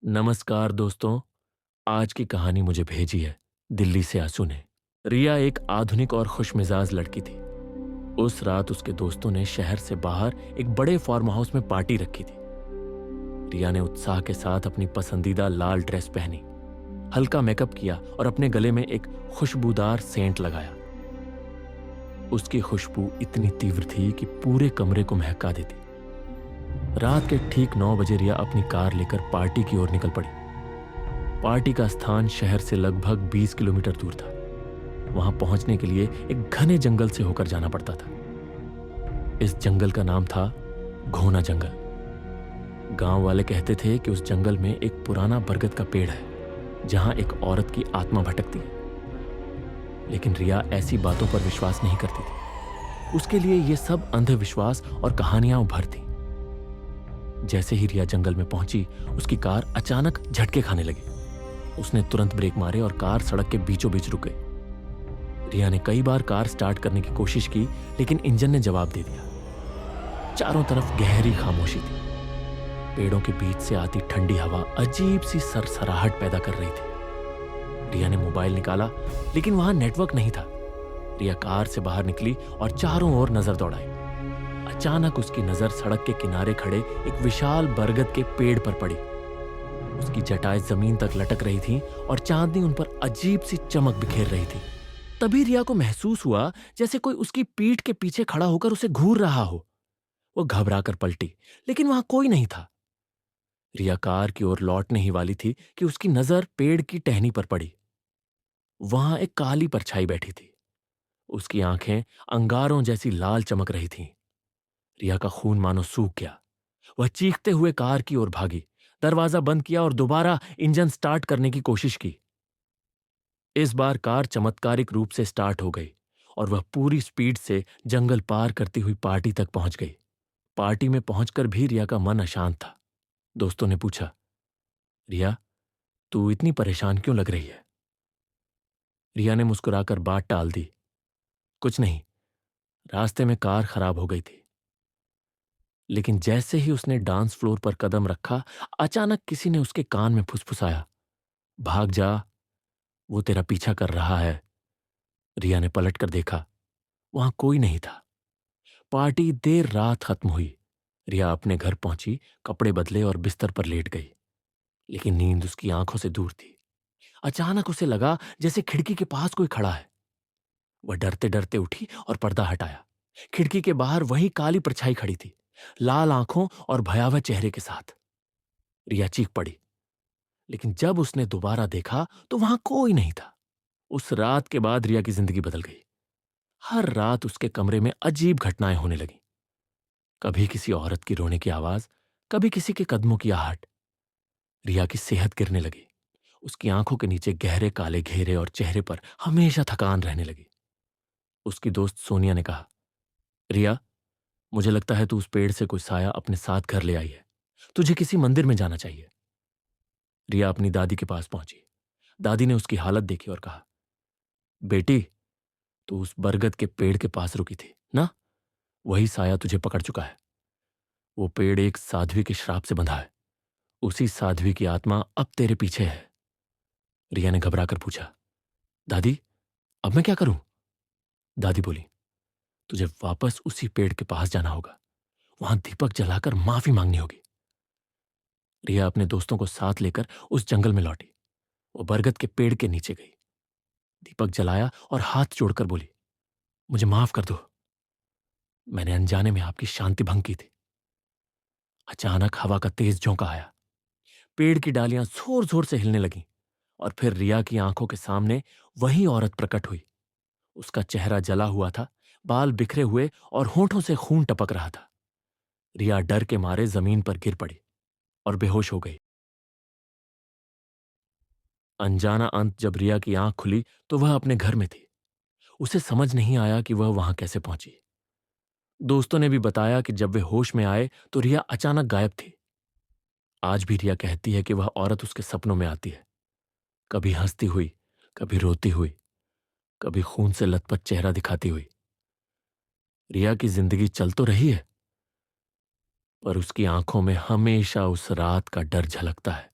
नमस्कार दोस्तों। आज की कहानी मुझे भेजी है दिल्ली से आंसू ने। रिया एक आधुनिक और खुशमिजाज लड़की थी। उस रात उसके दोस्तों ने शहर से बाहर एक बड़े फार्म हाउस में पार्टी रखी थी। रिया ने उत्साह के साथ अपनी पसंदीदा लाल ड्रेस पहनी, हल्का मेकअप किया और अपने गले में एक खुशबूदार सेंट लगाया। उसकी खुशबू इतनी तीव्र थी कि पूरे कमरे को महका देती। रात के ठीक 9 बजे रिया अपनी कार लेकर पार्टी की ओर निकल पड़ी। पार्टी का स्थान शहर से लगभग 20 किलोमीटर दूर था। वहां पहुंचने के लिए एक घने जंगल से होकर जाना पड़ता था। इस जंगल का नाम था घोना जंगल। गांव वाले कहते थे कि उस जंगल में एक पुराना बरगद का पेड़ है जहां एक औरत की आत्मा भटकती है। लेकिन रिया ऐसी बातों पर विश्वास नहीं करती थी। उसके लिए ये सब अंधविश्वास और कहानियां उभर थी। जैसे ही रिया जंगल में पहुंची, उसकी कार अचानक झटके खाने लगी। उसने तुरंत ब्रेक मारे और कार सड़क के बीचों बीच रुक गई। रिया ने कई बार कार स्टार्ट करने की कोशिश की, लेकिन इंजन ने जवाब दे दिया। चारों तरफ गहरी खामोशी थी। पेड़ों के बीच से आती ठंडी हवा अजीब सी सरसराहट पैदा कर रही थी। रिया ने मोबाइल निकाला, लेकिन वहां नेटवर्क नहीं था। रिया कार से बाहर निकली और चारों ओर नजर दौड़ाई। अचानक उसकी नजर सड़क के किनारे खड़े एक विशाल बरगद के पेड़ पर पड़ी। उसकी जटाएं जमीन तक लटक रही थी और चांदनी उन पर अजीब सी चमक बिखेर रही थी। तभी रिया को महसूस हुआ जैसे कोई उसकी पीठ के पीछे खड़ा होकर उसे घूर रहा हो। वो घबराकर पलटी, लेकिन वहां कोई नहीं था। रिया कार की ओर लौटने ही वाली थी कि उसकी नजर पेड़ की टहनी पर पड़ी। वहां एक काली परछाई बैठी थी। उसकी आंखें अंगारों जैसी लाल चमक रही थीं। रिया का खून मानो सूख गया। वह चीखते हुए कार की ओर भागी, दरवाजा बंद किया और दोबारा इंजन स्टार्ट करने की कोशिश की। इस बार कार चमत्कारिक रूप से स्टार्ट हो गई और वह पूरी स्पीड से जंगल पार करती हुई पार्टी तक पहुंच गई। पार्टी में पहुंचकर भी रिया का मन अशांत था। दोस्तों ने पूछा, रिया, तू इतनी परेशान क्यों लग रही है? रिया ने मुस्कुराकर बात टाल दी। कुछ नहीं, रास्ते में कार खराब हो गई थी। लेकिन जैसे ही उसने डांस फ्लोर पर कदम रखा, अचानक किसी ने उसके कान में फुसफुसाया, भाग जा, वो तेरा पीछा कर रहा है। रिया ने पलट कर देखा, वहां कोई नहीं था। पार्टी देर रात खत्म हुई। रिया अपने घर पहुंची, कपड़े बदले और बिस्तर पर लेट गई। लेकिन नींद उसकी आंखों से दूर थी। अचानक उसे लगा जैसे खिड़की के पास कोई खड़ा है। वह डरते डरते उठी और पर्दा हटाया। खिड़की के बाहर वही काली परछाई खड़ी थी, लाल आंखों और भयावह चेहरे के साथ। रिया चीख पड़ी, लेकिन जब उसने दोबारा देखा तो वहां कोई नहीं था। उस रात के बाद रिया की जिंदगी बदल गई। हर रात उसके कमरे में अजीब घटनाएं होने लगी। कभी किसी औरत की रोने की आवाज, कभी किसी के कदमों की आहट। रिया की सेहत गिरने लगी। उसकी आंखों के नीचे गहरे काले घेरे और चेहरे पर हमेशा थकान रहने लगी। उसकी दोस्त सोनिया ने कहा, रिया, मुझे लगता है तू उस पेड़ से कोई साया अपने साथ घर ले आई है। तुझे किसी मंदिर में जाना चाहिए। रिया अपनी दादी के पास पहुंची। दादी ने उसकी हालत देखी और कहा, बेटी, तू उस बरगद के पेड़ के पास रुकी थी ना? वही साया तुझे पकड़ चुका है। वो पेड़ एक साध्वी के श्राप से बंधा है। उसी साध्वी की आत्मा अब तेरे पीछे है। रिया ने घबराकर पूछा, दादी, अब मैं क्या करूं? दादी बोली, तुझे वापस उसी पेड़ के पास जाना होगा। वहां दीपक जलाकर माफी मांगनी होगी। रिया अपने दोस्तों को साथ लेकर उस जंगल में लौटी। वो बरगद के पेड़ के नीचे गई, दीपक जलाया और हाथ जोड़कर बोली, मुझे माफ कर दो। मैंने अनजाने में आपकी शांति भंग की थी। अचानक हवा का तेज झोंका आया। पेड़ की डालियां जोर जोर से हिलने लगीं और फिर रिया की आंखों के सामने वही औरत प्रकट हुई। उसका चेहरा जला हुआ था, बाल बिखरे हुए और होठों से खून टपक रहा था। रिया डर के मारे जमीन पर गिर पड़ी और बेहोश हो गई। अनजाना अंत जब रिया की आंख खुली तो वह अपने घर में थी। उसे समझ नहीं आया कि वह वहां कैसे पहुंची। दोस्तों ने भी बताया कि जब वे होश में आए तो रिया अचानक गायब थी। आज भी रिया कहती है कि वह औरत उसके सपनों में आती है, कभी हंसती हुई, कभी रोती हुई, कभी खून से लथपथ चेहरा दिखाती हुई। रिया की जिंदगी चल तो रही है, पर उसकी आंखों में हमेशा उस रात का डर झलकता है।